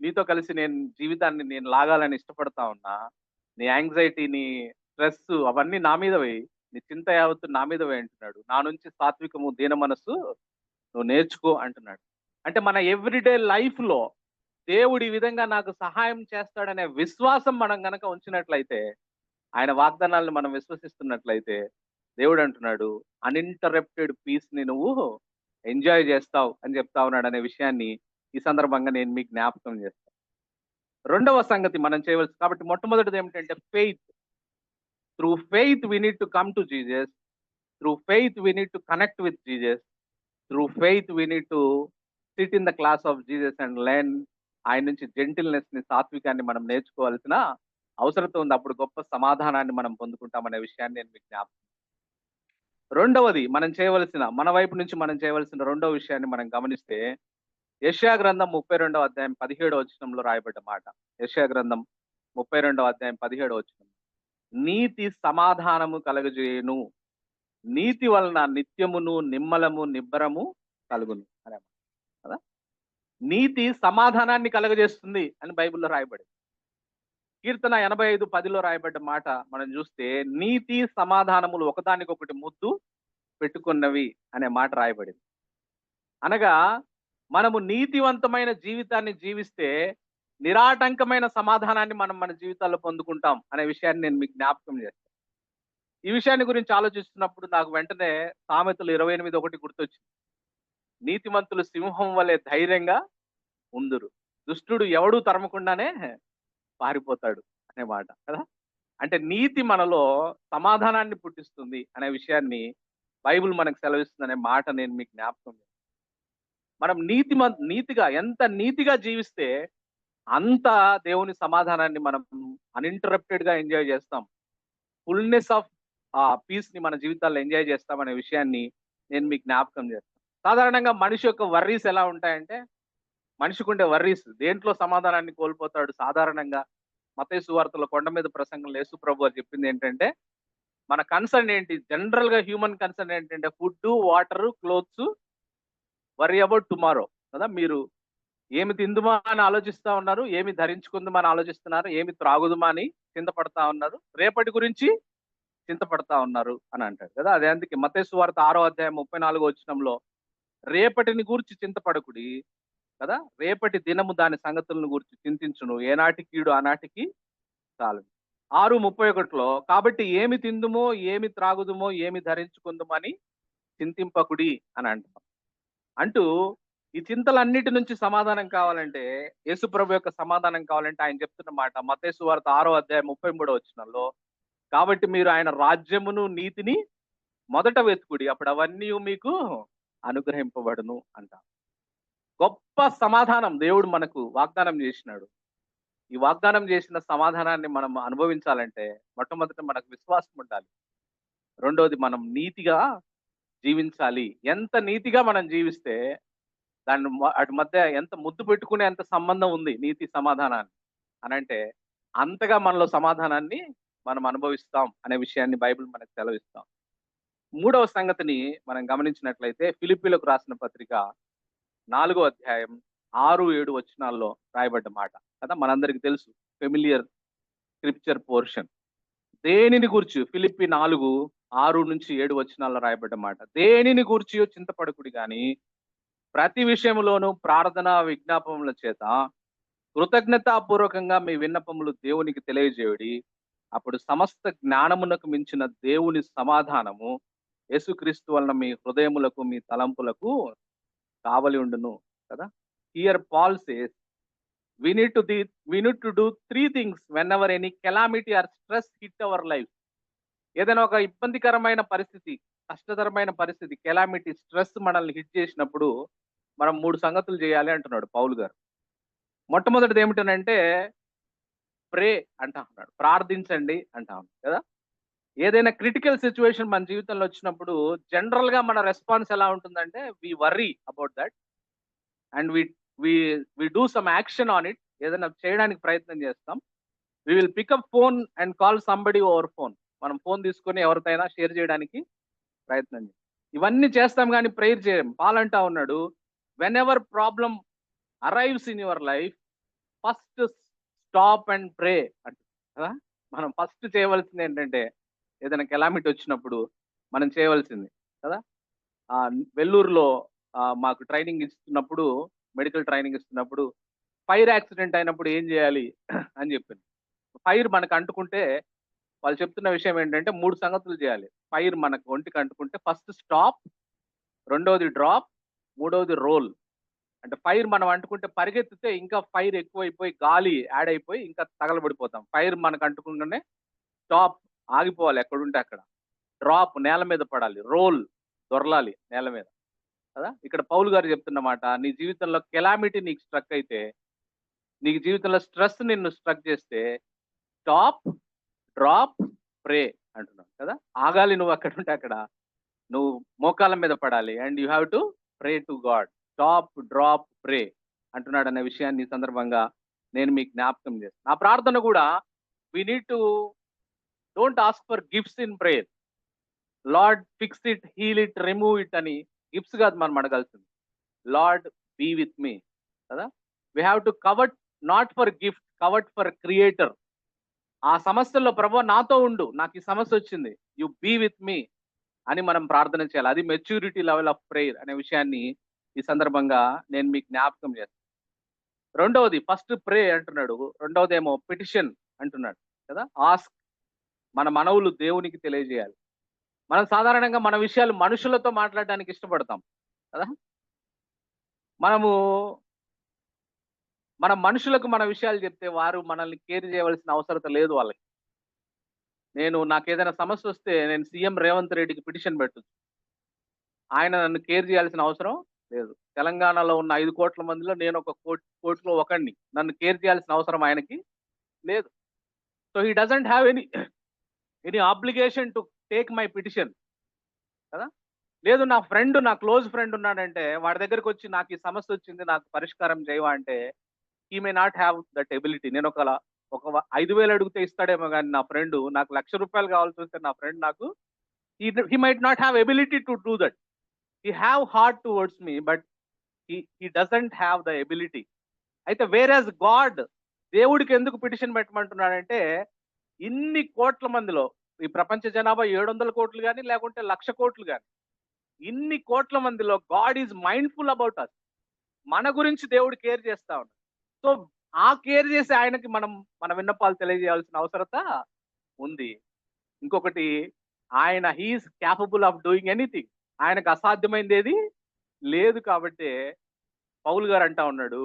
నీతో కలిసి జీవితాన్ని నేను లాగాలని ఇష్టపడతా ఉన్నా. నీ యాంగ్జైటీ, నీ స్ట్రెస్ అవన్నీ నా మీద వెయ్యి. నీ చింత యావత్తు నా మీద వెయ్యి అంటున్నాడు. నా నుంచి సాత్వికము, దీన మనస్సు నువ్వు నేర్చుకో అంటున్నాడు. అంటే మన ఎవ్రీడే లైఫ్‌లో దేవుడు ఈ విధంగా నాకు సహాయం చేస్తాడనే విశ్వాసం మనం గనక ఉంచినట్లయితే, ఆయన వాగ్దానాలను మనం విశ్వసిస్తున్నట్లయితే, దేవుడు అంటున్నాడు అన్‌ఇంటరప్టెడ్ పీస్‌ని నువ్వు ఎంజాయ్ చేస్తావు అని చెప్తా ఉన్నాడు అనే విషయాన్ని ఈ సందర్భంగా నేను మీకు జ్ఞాపకం చేస్తాను. రెండవ సంగతి మనం చేయవలసి కాబట్టి మొట్టమొదటిది ఏమిటంటే faith. Through faith we need to come to Jesus. Through faith we need to connect with Jesus. Through faith we need to sit in the class of Jesus and learn. ఆయన నుంచి జెంటిల్నెస్ ని, సాత్వికాన్ని మనం నేర్చుకోవాల్సిన అవసరత ఉంది. అప్పుడు గొప్ప సమాధానాన్ని మనం పొందుకుంటామనే విషయాన్ని నేను మీకు జ్ఞాపకం. రెండవది మన వైపు నుంచి మనం చేయవలసిన రెండవ విషయాన్ని మనం గమనిస్తే యెషయా గ్రంథం 32వ అధ్యాయం 17వ వచనంలో రాయబడ్డ మాట. యెషయా గ్రంథం 32వ అధ్యాయం 17వ వచనం. నీతి సమాధానము కలుగజేయును, నీతి వలన నిత్యమును నిమ్మలము నిబ్బరము కలుగును అనే మాట కదా. నీతి సమాధానాన్ని కలుగజేస్తుంది అని బైబిల్లో రాయబడింది. కీర్తన 85:10లో రాయబడ్డ మాట మనం చూస్తే నీతి సమాధానములు ఒకదానికొకటి ముద్దు పెట్టుకున్నవి అనే మాట రాయబడింది. అనగా మనము నీతివంతమైన జీవితాన్ని జీవిస్తే నిరాటంకమైన సమాధానాన్ని మనం మన జీవితాల్లో పొందుకుంటాం అనే విషయాన్ని నేను మీకు జ్ఞాపకం చేస్తాను. ఈ విషయాన్ని గురించి ఆలోచిస్తున్నప్పుడు నాకు వెంటనే సామెతలు 28:1 గుర్తొచ్చింది. నీతిమంతులు సింహం వలె ధైర్యంగా ఉందురు, దుష్టుడు ఎవడూ తరమకుండానే పారిపోతాడు అనే మాట కదా. అంటే నీతి మనలో సమాధానాన్ని పుట్టిస్తుంది అనే విషయాన్ని బైబిల్ మనకు సెలవిస్తుంది అనే మాట నేను మీకు జ్ఞాపకం చేస్తాను. మనం నీతిగా ఎంత నీతిగా జీవిస్తే అంత దేవుని సమాధానాన్ని మనం అన్‌ఇంటరప్టెడ్ గా ఎంజాయ్ చేస్తాం. ఫుల్నెస్ ఆఫ్ పీస్ ని మన జీవితాల్లో ఎంజాయ్ చేస్తాం అనే విషయాన్ని నేను మీకు జ్ఞాపకం చేస్తాను. సాధారణంగా మనిషి యొక్క వర్రీస్ ఎలా ఉంటాయంటే, మనిషికి ఉండే వర్రీస్ దేంట్లో సమాధానాన్ని కోల్పోతాడు. సాధారణంగా మత్తయి సువార్తలో కొండ మీద ప్రసంగంలో యేసు ప్రభు వారు చెప్పింది ఏంటంటే, మన కన్సర్న్ ఏంటి, జనరల్ గా హ్యూమన్ కన్సర్న్ ఏంటంటే food, water, clothes, worry about tomorrow కదా. మీరు ఏమి తిందుమా అని ఆలోచిస్తా ఉన్నారు, ఏమి ధరించుకుందామా అని ఆలోచిస్తున్నారు, ఏమి త్రాగుదుమా అని చింతపడతా ఉన్నారు, రేపటి గురించి చింతపడతా ఉన్నారు అని అంటాడు కదా. అదే అందుకే మత్తయి సువార్త 6వ అధ్యాయం 34వ వచనంలో రేపటిని గూర్చి చింతపడకుడి కదా, రేపటి దినము దాని సంగతులను గురించి చింతించును, ఏనాటి కీడు ఆనాటికి చాలు. 6:31లో కాబట్టి ఏమి తిందుమో, ఏమి త్రాగుదుమో, ఏమి ధరించుకుందుమో అని చింతింపకుడి అని అంటూ ఈ చింతలన్నిటి నుంచి సమాధానం కావాలంటే, యేసు ప్రభు యొక్క సమాధానం కావాలంటే ఆయన చెప్తున్న మాట మత్తయి సువార్త 6వ అధ్యాయం 33వ వచనంలో, కాబట్టి మీరు ఆయన రాజ్యమును నీతిని మొదట వెతుకుడి, అప్పుడు అవన్నీ మీకు అనుగ్రహింపబడును అంట. గొప్ప సమాధానం దేవుడు మనకు వాగ్దానం చేసినాడు. ఈ వాగ్దానం చేసిన సమాధానాన్ని మనం అనుభవించాలంటే మొట్టమొదట మనకు విశ్వాసం ఉండాలి. రెండోది మనం నీతిగా జీవించాలి. ఎంత నీతిగా మనం జీవిస్తే అటు మధ్య ఎంత ముద్దు పెట్టుకునే అంత సంబంధం ఉంది నీతి సమాధానాన్ని అనంటే, అంతగా మనలో సమాధానాన్ని మనం అనుభవిస్తాం అనే విషయాన్ని బైబిల్ మనకు సెలవిస్తాం. మూడవ సంగతిని మనం గమనించినట్లయితే ఫిలిప్పీలకు రాసిన పత్రిక 4వ అధ్యాయం 6-7 వచనాల్లో రాయబడ్డ మాట కదా. మనందరికి తెలుసు, ఫెమిలియర్ స్క్రిప్చర్ పోర్షన్. దేనిని గూర్చి ఫిలిప్పి 4:6-7 వచనాల్లో రాయబడ్డ మాట, దేనిని గూర్చి చింతపడకుడి గాని ప్రతి విషయంలోనూ ప్రార్థన విజ్ఞాపనముల చేత కృతజ్ఞతాపూర్వకంగా మీ విన్నపములు దేవునికి తెలియజేయుడి, అప్పుడు సమస్త జ్ఞానమునకు మించిన దేవుని సమాధానము యేసుక్రీస్తు వలన మీ హృదయములకు మీ తలంపులకు కావలి ఉండును కదా. Here Paul says we need to do three things whenever any calamity or stress hit our life. ఏదైనా ఒక ఇబ్బందికరమైన పరిస్థితి, కష్టతరమైన పరిస్థితి, కెలామిటీ, స్ట్రెస్ మనల్ని హిట్ చేసినప్పుడు మనం 3 సంగతులు చేయాలి అంటున్నాడు పౌలు గారు. మొట్టమొదటిది ఏమిటనంటే ప్రే అంటా ఉన్నాడు, ప్రార్థించండి అంటా ఉన్నాడు కదా. ఏదైనా క్రిటికల్ సిచ్యువేషన్ మన జీవితంలో వచ్చినప్పుడు జనరల్ గా మన రెస్పాన్స్ ఎలా ఉంటుందంటే we worry about that and we do some action on it. ఏదైనా చేయడానికి ప్రయత్నం చేస్తాం. We will pick up phone and call somebody over phone. మనం ఫోన్ తీసుకొని ఎవరికైనా షేర్ చేయడానికి ప్రయత్నం చేస్తాం. ఇవన్నీ చేస్తాం కానీ ప్రేయర్ చేయం. పాల్ అంటా ఉన్నాడు, when ever problem arrives in your life, first stop and pray అంట కదా. మనం ఫస్ట్ చేయవలసింది ఏంటంటే, ఏదైనా కెలామిటీ వచ్చినప్పుడు మనం చేయవలసింది కదా. వెల్లూరులో మాకు ట్రైనింగ్ ఇస్తున్నప్పుడు, మెడికల్ ట్రైనింగ్ ఇస్తున్నప్పుడు, ఫైర్ యాక్సిడెంట్ అయినప్పుడు ఏం చేయాలి అని చెప్పింది. ఫైర్ మనకు అంటుకుంటే వాళ్ళు చెప్తున్న విషయం ఏంటంటే 3 సంగతులు చేయాలి. ఫైర్ మనకు ఒంటికి అంటుకుంటే ఫస్ట్ స్టాప్, రెండోది డ్రాప్, మూడోది రోల్. అంటే ఫైర్ మనం అంటుకుంటే పరిగెత్తితే ఇంకా ఫైర్ ఎక్కువైపోయి గాలి యాడ్ అయిపోయి ఇంకా తగలబడిపోతాం. ఫైర్ మనకు అంటుకుంటేనే స్టాప్, ఆగిపోవాలి ఎక్కడుంటే అక్కడ. డ్రాప్, నేల మీద పడాలి. రోల్, దొరలాలి నేల మీద కదా. ఇక్కడ పౌలు గారు చెప్తున్నమాట, నీ జీవితంలో కెలామిటీ నీకు స్ట్రక్ అయితే, నీకు జీవితంలో స్ట్రెస్ నిన్ను స్ట్రక్ చేస్తే, స్టాప్, డ్రాప్, ప్రే అంటున్నాడు కదా. ఆగాలి నువ్వు అక్కడ ఉంటే అక్కడ, నువ్వు మోకాళ్ళ మీద పడాలి. And you have to pray to God. Stop, drop, pray అంటున్నాడు అనే విషయాన్ని ఈ సందర్భంగా నేను మీకు జ్ఞాపకం చేస్తాను. నా ప్రార్థన కూడా, we need to don't ask for gifts in prayer. Lord fix it, heal it, remove it అని గిఫ్ట్స్ కాదు మనం అడగాల్సింది. లార్డ్ బీ విత్ మీ కదా. We have to covet not for gift, covet for creator. ఆ సమస్యల్లో ప్రభు నాతో ఉండు, నాకు ఈ సమస్య వచ్చింది, యు బీ విత్ మీ అని మనం ప్రార్థన చేయాలి. అది మెచ్యూరిటీ లెవెల్ ఆఫ్ ప్రేయర్ అనే విషయాన్ని ఈ సందర్భంగా నేను మీకు జ్ఞాపకం చేస్తాను. రెండవది ఫస్ట్ ప్రే అంటున్నాడు, రెండవది ఏమో పిటిషన్ అంటున్నాడు కదా. ఆస్క్, మన మనవులు దేవునికి తెలియజేయాలి. మనం సాధారణంగా మన విషయాలు మనుషులతో మాట్లాడడానికి ఇష్టపడతాం కదా. మనము మన మనుషులకు మన విషయాలు చెప్తే వారు మనల్ని కేర్ చేయవలసిన అవసరం లేదు వాళ్ళకి. నాకు ఏదైనా సమస్య వస్తే నేను సీఎం రేవంత్ రెడ్డికి పిటిషన్ పెట్టొచ్చు, ఆయన నన్ను కేర్ చేయాల్సిన అవసరం లేదు. తెలంగాణలో ఉన్న 5 కోట్ల మందిలో నేను ఒక కోటిలో ఒకడిని, నన్ను కేర్ చేయాల్సిన అవసరం ఆయనకి లేదు. So he doesn't have any obligation to take my petition కదా. లేదు, నా ఫ్రెండ్, నా క్లోజ్ ఫ్రెండ్ ఉన్నాడంటే వాడి దగ్గరకు వచ్చి నాకు ఈ సమస్య వచ్చింది, నాకు పరిష్కారం చేయవా అంటే, he may not have that ability. నేను ఒక 5,000 అడిగితే ఇస్తాడేమో కానీ నా ఫ్రెండ్, నాకు ₹1,00,000 కావాల్సి వస్తే నా ఫ్రెండ్ నాకు, he might not have ability to do that. He have heart towards me, but he doesn't have the ability. అయితే వేరేస్ గాడ్, దేవుడికి ఎందుకు పిటిషన్ పెట్టమంటున్నాడంటే, ఇన్ని కోట్ల మందిలో, ఈ ప్రపంచ జనాభా 700 కోట్లు కానీ లేకుంటే 1,00,000 కోట్లు కానీ, ఇన్ని కోట్ల మందిలో God is mindful about us. మన గురించి దేవుడు కేర్ చేస్తా ఉన్నాడు. సో ఆ కేర్ చేసి ఆయనకి మన విన్నపాలు తెలియజేయాల్సిన అవసరత ఉంది. ఇంకొకటి, ఆయన he is capable of doing anything. ఆయనకు అసాధ్యమైంది ఏది లేదు. కాబట్టి పౌలు గారు అంటా ఉన్నాడు,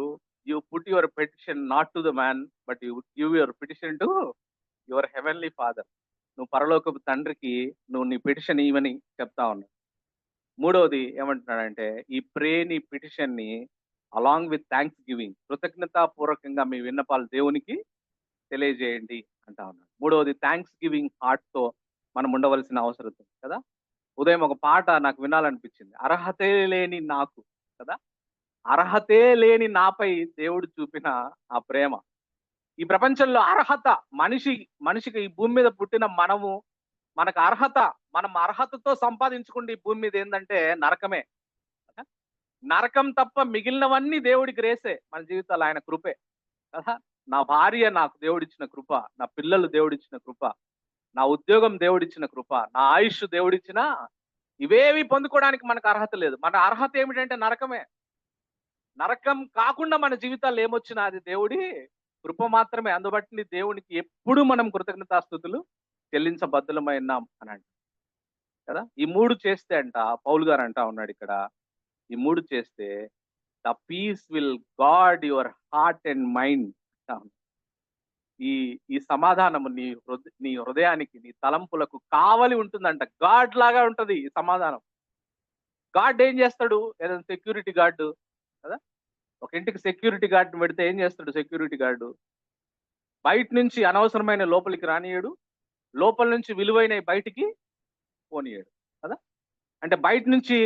you put your petition not to the man, but you give your petition to your heavenly father. నువ్వు పరలోకపు తండ్రికి నువ్వు నీ పిటిషన్ ఇవని చెప్తా ఉన్నాడు. మూడవది ఏమంటున్నాడంటే, ఈ ప్రేని పిటిషన్ ని అలాంగ్ విత్ థ్యాంక్స్ గివింగ్, కృతజ్ఞతాపూర్వకంగా మీ విన్నపాలు దేవునికి తెలియజేయండి అంటా ఉన్నాడు. మూడవది థ్యాంక్స్ గివింగ్ హార్ట్ తో మనం ఉండవలసిన అవసరం కదా. ఉదయం ఒక పాట నాకు వినాలనిపించింది, అర్హతే లేని నాకు కదా, అర్హతే లేని నాపై దేవుడు చూపిన ఆ ప్రేమ. ఈ ప్రపంచంలో అర్హత, మనిషికి ఈ భూమి మీద పుట్టిన మనకు అర్హత, మనం అర్హతతో సంపాదించుకుంటే ఈ భూమి మీద ఏంటంటే నరకమే. నరకం తప్ప మిగిలినవన్నీ దేవుడి గ్రేసే, మన జీవితాలు ఆయన కృపే కదా. నా భార్య నాకు దేవుడిచ్చిన కృప, నా పిల్లలు దేవుడిచ్చిన కృప, నా ఉద్యోగం దేవుడిచ్చిన కృప, నా ఆయుష్ దేవుడిచ్చిన, ఇవేవి పొందుకోవడానికి మనకు అర్హత లేదు. మన అర్హత ఏమిటంటే నరకమే. నరకం కాకుండా మన జీవితాలు ఏమొచ్చినా అది దేవుడి కృప మాత్రమే. అందుబట్టి దేవునికి ఎప్పుడు మనం కృతజ్ఞతాస్తుతులు చెల్లించబద్ధులమై ఉన్నాం అని అంట కదా. ఈ 3 చేస్తే అంట, పౌలు గారు అంటా ఉన్నాడు ఇక్కడ, ఈ 3 చేస్తే the peace will guard your heart and mind. ఈ సమాధానము నీ హృదయానికి, నీ తలంపులకు కావలి ఉంటుందంట. గాడ్ లాగా ఉంటది ఈ సమాధానం. గాడ్ ఏం చేస్తాడు, ఏదైనా సెక్యూరిటీ గార్డు కదా, ఒక ఇంటికి సెక్యూరిటీ గార్డు పెడితే ఏం చేస్తాడు సెక్యూరిటీ గార్డు, బయట నుంచి అనవసరమైన లోపలికి రానియడు, లోపల నుంచి విలువైన బయటికి పోనీయడు కదా. అంటే బయట నుంచి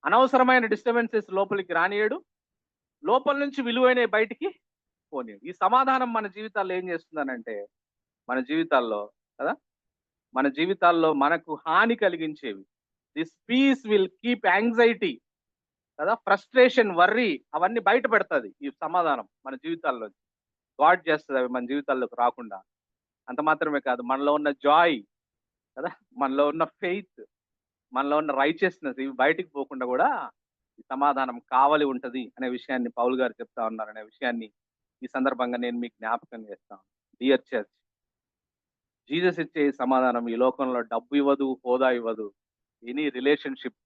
అనవసరమైన డిస్టర్బెన్సెస్ లోపలికి రానియడు, లోపల నుంచి విలువైన బయటికి పోనీయడు. ఈ సమాధానం మన జీవితాల్లో ఏం చేస్తుందనంటే, మన జీవితాల్లో కదా, మన జీవితాల్లో మనకు హాని కలిగించేవి, this peace will keep anxiety కదా, ఫ్రస్ట్రేషన్, వర్రీ అవన్నీ బయట పెడతది ఈ సమాధానం మన జీవితాల్లో. గాడ్ చేస్తుంది అవి మన జీవితాల్లోకి రాకుండా. అంత మాత్రమే కాదు, మనలో ఉన్న జాయ్ కదా, మనలో ఉన్న ఫెయిత్, మనలో ఉన్న రైచియస్నెస్ ఇవి బయటికి పోకుండా కూడా ఈ సమాధానం కావలి ఉంటది అనే విషయాన్ని పౌలు గారు చెప్తా ఉన్నారు అనే విషయాన్ని ఈ సందర్భంగా నేను మీకు జ్ఞాపకం చేస్తాను. డియర్ చర్చ్, జీసస్ ఇచ్చే ఈ సమాధానం ఈ లోకంలో డబ్బు ఇవ్వదు, హోదా ఇవ్వదు, any relationship.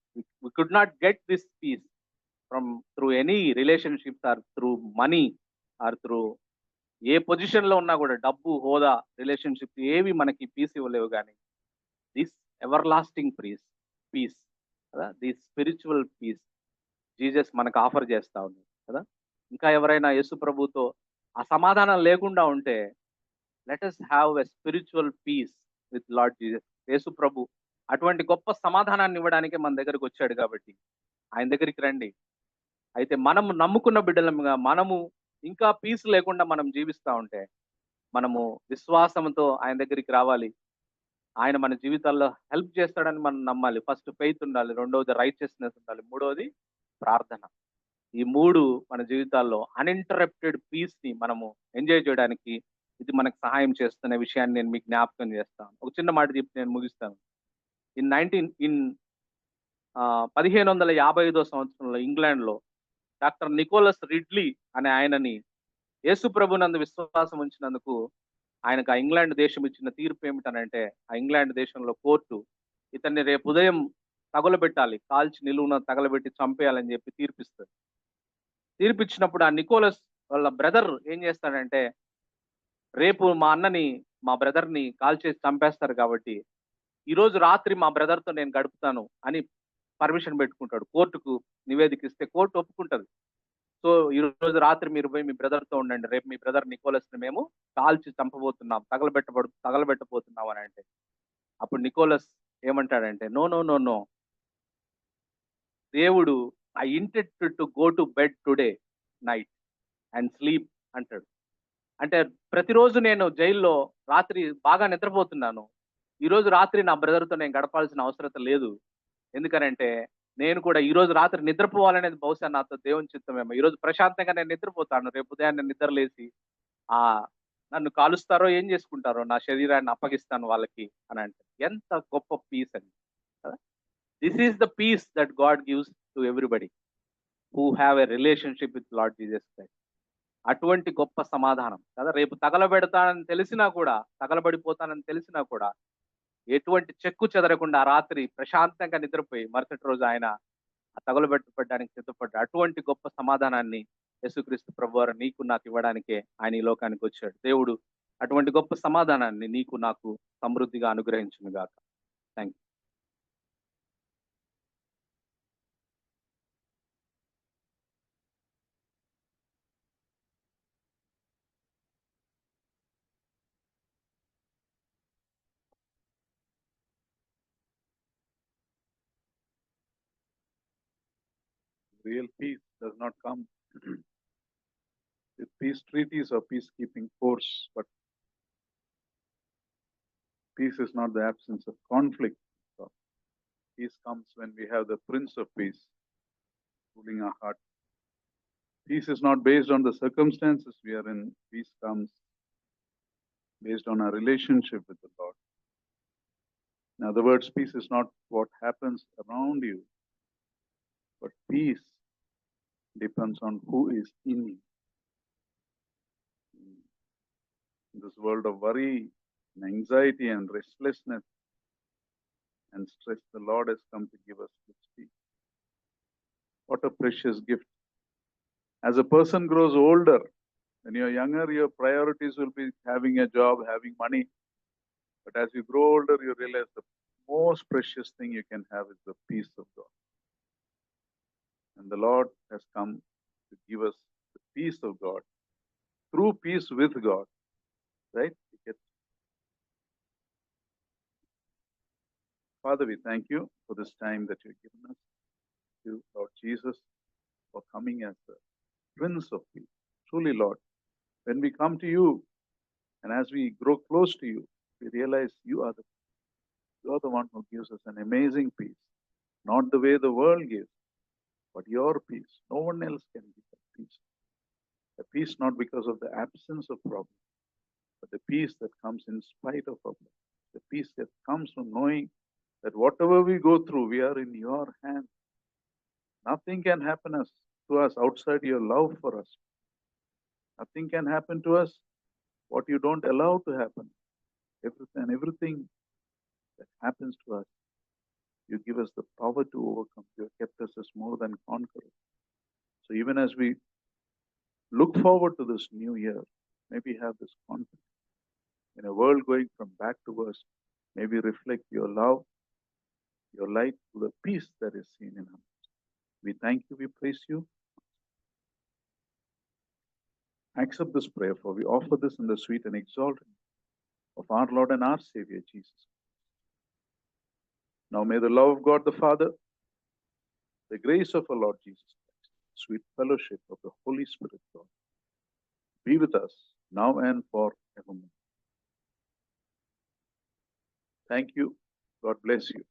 We could not get this peace from through any relationships or through money or through a position లో ఉన్నా కూడా డబ్బు, హోదా, రిలేషన్షిప్ ఏవి మనకి పీస్ ఇవ్వలేవు. కానీ దిస్ ఎవర్ లాస్టింగ్ పీస్ కదా, దిస్ స్పిరిచువల్ పీస్ జీసస్ మనకు ఆఫర్ చేస్తా ఉంది కదా. ఇంకా ఎవరైనా యేసు ప్రభుతో ఆ సమాధానం లేకుండా ఉంటే, let us have a spiritual peace with Lord Jesus. యేసు ప్రభు అటువంటి గొప్ప సమాధానాన్ని ఇవ్వడానికే మన దగ్గరికి వచ్చాడు కాబట్టి ఆయన దగ్గరికి రండి. అయితే మనము నమ్ముకున్న బిడ్డలముగా మనము ఇంకా పీస్ లేకుండా మనం జీవిస్తూ ఉంటే, మనము విశ్వాసంతో ఆయన దగ్గరికి రావాలి. ఆయన మన జీవితాల్లో హెల్ప్ చేస్తాడని మనం నమ్మాలి. ఫస్ట్ ఫెయిత్ ఉండాలి, రెండవది రైచియస్నెస్ ఉండాలి, మూడవది ప్రార్థన. ఈ మూడు మన జీవితాల్లో అన్ఇంటరప్టెడ్ పీస్ ని మనము ఎంజాయ్ చేయడానికి ఇది మనకు సహాయం చేస్తున్న విషయాన్ని నేను మీకు జ్ఞాపకం చేస్తాను. ఒక చిన్న మాట చెప్పి నేను ముగిస్తాను. ఇన్ 1555 సంవత్సరంలో ఇంగ్లాండ్ లో డాక్టర్ నికోలస్ రిడ్లీ అనే ఆయనని యేసు ప్రభునందు విశ్వాసం ఉంచినందుకు ఆయనకు ఆ ఇంగ్లాండ్ దేశం ఇచ్చిన తీర్పు ఏమిటనంటే, ఆ ఇంగ్లాండ్ దేశంలో కోర్టు ఇతన్ని రేపు ఉదయం తగలబెట్టాలి, కాల్చి నిలువున తగలబెట్టి చంపేయాలని చెప్పి తీర్పిస్తుంది. తీర్పిచ్చినప్పుడు ఆ నికోలస్ వాళ్ళ బ్రదర్ ఏం చేస్తాడంటే, రేపు మా బ్రదర్ని కాల్చేసి చంపేస్తారు కాబట్టి ఈ రోజు రాత్రి మా బ్రదర్తో నేను గడుపుతాను అని పర్మిషన్ పెట్టుకుంటాడు. కోర్టుకు నివేదిక ఇస్తే కోర్టు ఒప్పుకుంటది. సో ఈ రోజు రాత్రి మీరు పోయి మీ బ్రదర్తో ఉండండి, రేపు మీ బ్రదర్ నికోలస్ ని మేము కాల్చి చంపబోతున్నాం, తగలబెట్టబోతున్నాం అని అంటే, అప్పుడు నికోలస్ ఏమంటాడంటే, నో నో నో నో, దేవుడు I intended to go to bed today night and sleep అంటాడు. అంటే ప్రతిరోజు నేను జైల్లో రాత్రి బాగా నిద్రపోతున్నాను, ఈ రోజు రాత్రి నా బ్రదర్తో నేను గడపాల్సిన అవసరం లేదు. ఎందుకనంటే నేను కూడా ఈ రోజు రాత్రి నిద్రపోవాలనేది బహుశా నాతో దేవుని చిత్తమేమో. ఈ రోజు ప్రశాంతంగా నేను నిద్రపోతాను, రేపు ఉదయాన్నే నిద్రలేసి ఆ నన్ను కాలుస్తారో ఏం చేసుకుంటారో, నా శరీరాన్ని అప్పగిస్తాను వాళ్ళకి అని అంటే ఎంత గొప్ప పీస్ అని కదా. This is the peace that God gives to everybody who have a relationship with Lord Jesus Christ. అటువంటి గొప్ప సమాధానం కదా. రేపు తగలబెడతానని తెలిసినా కూడా, తగలబడిపోతానని తెలిసినా కూడా ఎటువంటి చెక్కు చెదరకుండా ఆ రాత్రి ప్రశాంతంగా నిద్రపోయి మరుసటి రోజు ఆయన ఆ తగలబెట్టడానికి సిద్ధపడ్డాడు. అటువంటి గొప్ప సమాధానాన్ని యేసుక్రీస్తు ప్రభువారు నీకు నాకు ఇవ్వడానికే ఆయన ఈ లోకానికి వచ్చాడు. దేవుడు అటువంటి గొప్ప సమాధానాన్ని నీకు నాకు సమృద్ధిగా అనుగ్రహించును గాక. Thank you. Real peace does not come with peace treaties or peacekeeping force, but peace is not the absence of conflict. So peace comes when we have the Prince of Peace ruling our heart. Peace is not based on the circumstances we are in. Peace comes based on our relationship with the Lord. In other words, peace is not what happens around you, but peace depends on who is in you. In this world of worry and anxiety and restlessness and stress, the Lord has come to give us this peace. What a precious gift. As a person grows older, when you're younger, your priorities will be having a job, having money. But as you grow older, you realize the most precious thing you can have is the peace of God. And the Lord has come to give us the peace of God through peace with God. Right? Father, we thank you for this time that you've given us. Thank you, Lord Jesus, for coming as the Prince of Peace. Truly, Lord, when we come to you and as we grow close to you, we realize you are the one who gives us an amazing peace. not the way the world gives, but your peace. No one else can give that peace. The peace not because of the absence of problems, but the peace that comes in spite of problems. The peace that comes from knowing that whatever we go through, we are in your hands. Nothing can happen to us outside your love for us. Nothing can happen to us what you don't allow to happen. Everything that happens to us, you give us the power to overcome. You have kept us as more than conquerors. So even as we look forward to this new year, maybe have this confidence. In a world going from bad to worse, maybe reflect your love, your light to the peace that is seen in us. We thank you, we praise you. Accept this prayer, for we offer this in the sweet and exalted of our Lord and our Savior, Jesus. Now may the love of God the Father, the grace of our Lord Jesus Christ, sweet fellowship of the Holy Spirit, God, be with us now and forevermore. Thank you. God bless you.